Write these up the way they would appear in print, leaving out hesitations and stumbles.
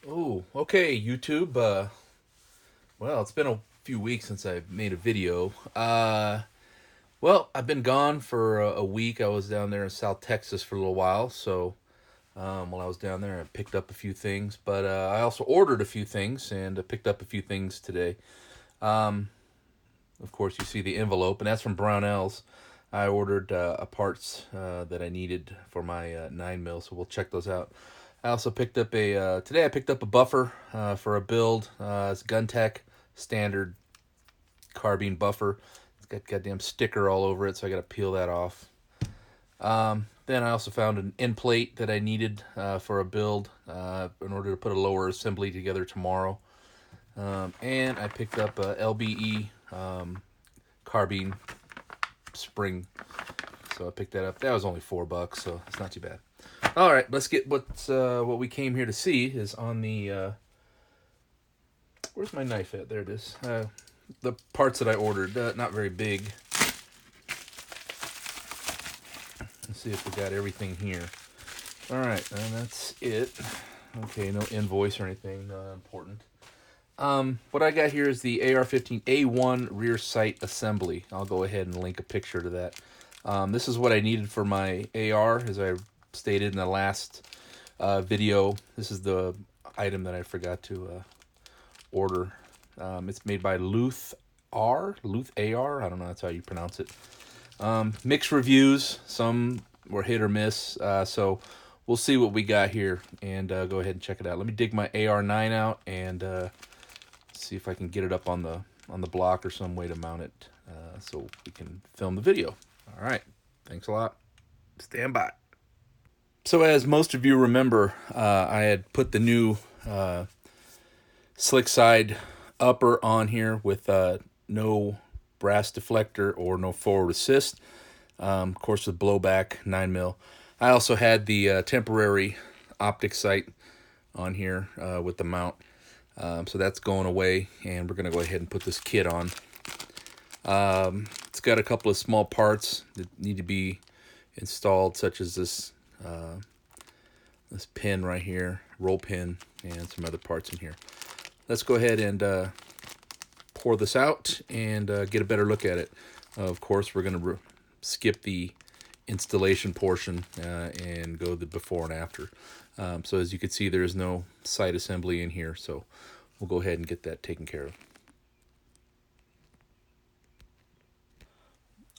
Oh, okay, YouTube. Well, it's been a few weeks since I made a video. Well, I've been gone for a week. I was down there in South Texas for a little while, so while I was down there, I picked up a few things. But I also ordered a few things and picked up a few things today. Um, of course, you see the envelope, and that's from Brownells. I ordered parts that I needed for my 9 mil, so we'll check those out. I also picked up today I picked up a buffer for a build. It's Gun Tech standard carbine buffer. It's got goddamn sticker all over it, so I got to peel that off. Then I also found an end plate that I needed for a build in order to put a lower assembly together tomorrow. And I picked up a LBE carbine spring. So I picked that up. That was only $4, so it's not too bad. All right, let's get what we came here to see is on the. Where's my knife at? There it is. The parts that I ordered, not very big. Let's see if we got everything here. All right, and that's it. Okay, no invoice or anything important. What I got here is the AR-15 A1 rear sight assembly. I'll go ahead and link a picture to that. This is what I needed for my AR, as I stated in the last video. This is the item that I forgot to order. It's made by Luth AR. I don't know, that's how you pronounce it. Mixed reviews. Some were hit or miss. So we'll see what we got here and go ahead and check it out. Let me dig my AR-9 out and see if I can get it up on the block or some way to mount it so we can film the video. All right. Thanks a lot. Stand by. So as most of you remember, I had put the new slick side upper on here with no brass deflector or no forward assist. Of course, with blowback 9 mil. I also had the temporary optic sight on here with the mount. So that's going away, and we're going to go ahead and put this kit on. It's got a couple of small parts that need to be installed, such as this pin right here, roll pin, and some other parts in here. Let's go ahead and pour this out and get a better look at it. Of course, we're going to skip the installation portion and go the before and after. So as you can see, there is no sight assembly in here, so we'll go ahead and get that taken care of.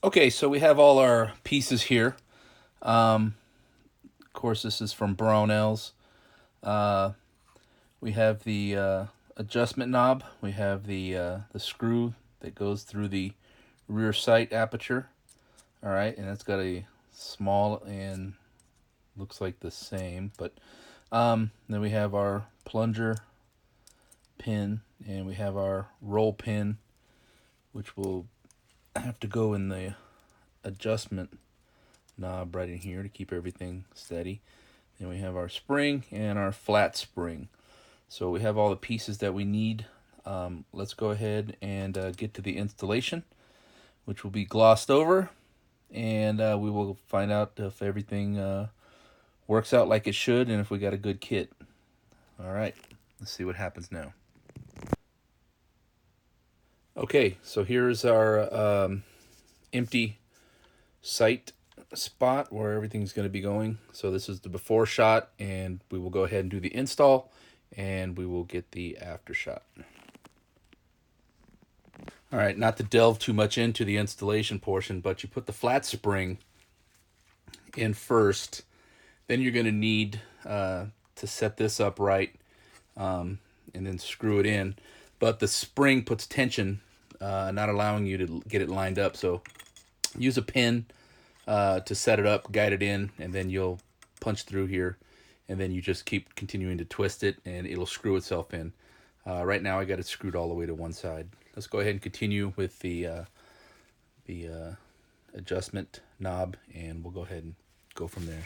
Okay, so we have all our pieces here. Of course, this is from Brownells. We have the adjustment knob. We have the screw that goes through the rear sight aperture. All right, and it's got a small and looks like the same, but then we have our plunger pin, and we have our roll pin, which will have to go in the adjustment knob right in here to keep everything steady. Then we have our spring and our flat spring. So we have all the pieces that we need. Let's go ahead and get to the installation, which will be glossed over, and we will find out if everything works out like it should and if we got a good kit. All right, let's see what happens now. Okay, so here's our empty sight spot where everything's going to be going. So this is the before shot, and we will go ahead and do the install, and we will get the after shot. All right, not to delve too much into the installation portion, but you put the flat spring in first. Then you're going to need to set this up right and then screw it in. But the spring puts tension, not allowing you to get it lined up. So use a pin to set it up, guide it in, and then you'll punch through here. And then you just keep continuing to twist it, and it'll screw itself in. Right now I got it screwed all the way to one side. Let's go ahead and continue with the adjustment knob, and we'll go ahead and go from there.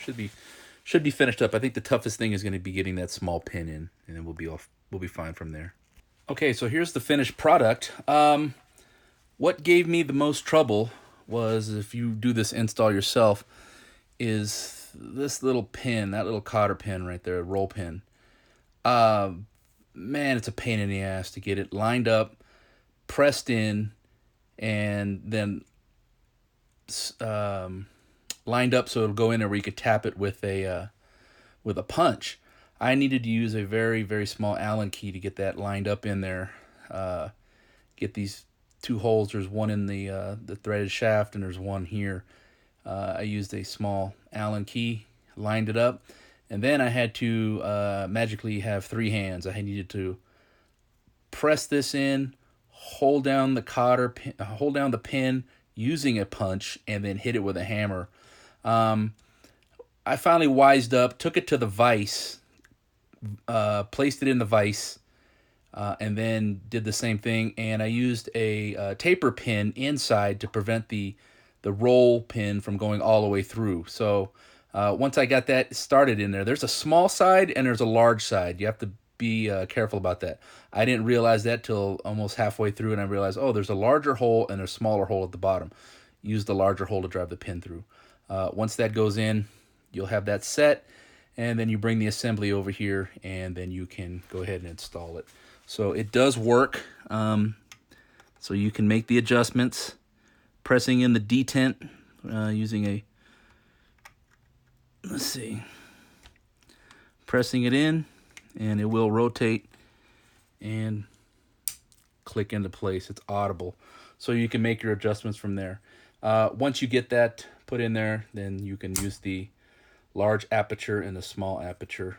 Should be finished up. I think the toughest thing is going to be getting that small pin in, and then we'll be fine from there. Okay, so here's the finished product. What gave me the most trouble was, if you do this install yourself, is this little pin, that little cotter pin right there, roll pin. Man, it's a pain in the ass to get it lined up, pressed in, and then lined up so it'll go in there where you could tap it with a punch. I needed to use a very, very small Allen key to get that lined up in there. Get these two holes. There's one in the threaded shaft, and there's one here. I used a small Allen key, lined it up, and then I had to magically have three hands. I needed to press this in, hold down the cotter, hold down the pin using a punch, and then hit it with a hammer. I finally wised up, took it to the vise, placed it in the vise, and then did the same thing. And I used a taper pin inside to prevent the roll pin from going all the way through. So once I got that started in there, there's a small side and there's a large side. You have to be careful about that. I didn't realize that till almost halfway through, and I realized, oh, there's a larger hole and a smaller hole at the bottom. Use the larger hole to drive the pin through. Once that goes in, you'll have that set, and then you bring the assembly over here, and then you can go ahead and install it. So it does work. So you can make the adjustments, pressing in the detent using a, let's see, pressing it in, and it will rotate and click into place. It's audible. So you can make your adjustments from there. Once you get that put in there, then you can use the large aperture and the small aperture.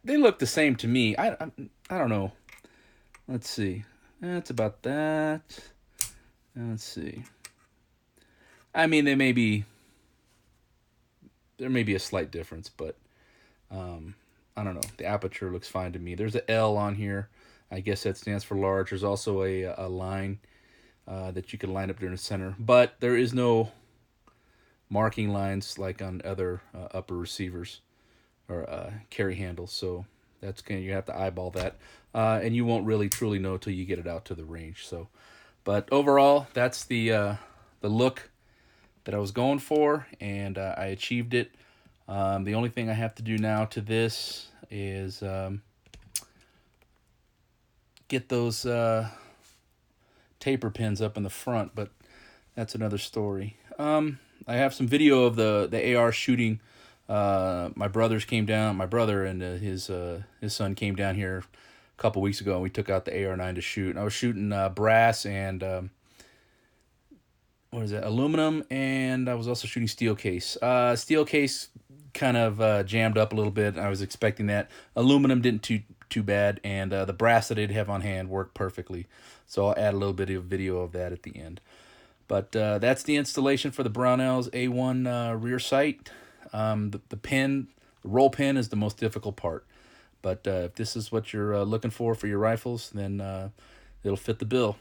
They look the same to me. I don't know. Let's see. That's about that. Let's see. I mean, there may be a slight difference, but I don't know. The aperture looks fine to me. There's an L on here. I guess that stands for large. There's also a line that you can line up there in the center, but there is no marking lines like on other upper receivers or carry handles. So that's you have to eyeball that, and you won't really truly know till you get it out to the range. So, but overall, that's the look that I was going for, and I achieved it. The only thing I have to do now to this is get those taper pins up in the front, but that's another story. I have some video of the AR shooting. My brother and his son came down here a couple weeks ago, and we took out the AR-9 to shoot. And I was shooting brass and aluminum, and I was also shooting steel case. Steel case kind of jammed up a little bit. I was expecting that. Aluminum didn't too bad, and the brass that I did have on hand worked perfectly. So I'll add a little bit of video of that at the end. But that's the installation for the Brownells A1 rear sight. The pin, the roll pin is the most difficult part. But if this is what you're looking for your rifles, then it'll fit the bill.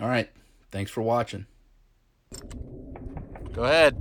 All right. Thanks for watching. Go ahead.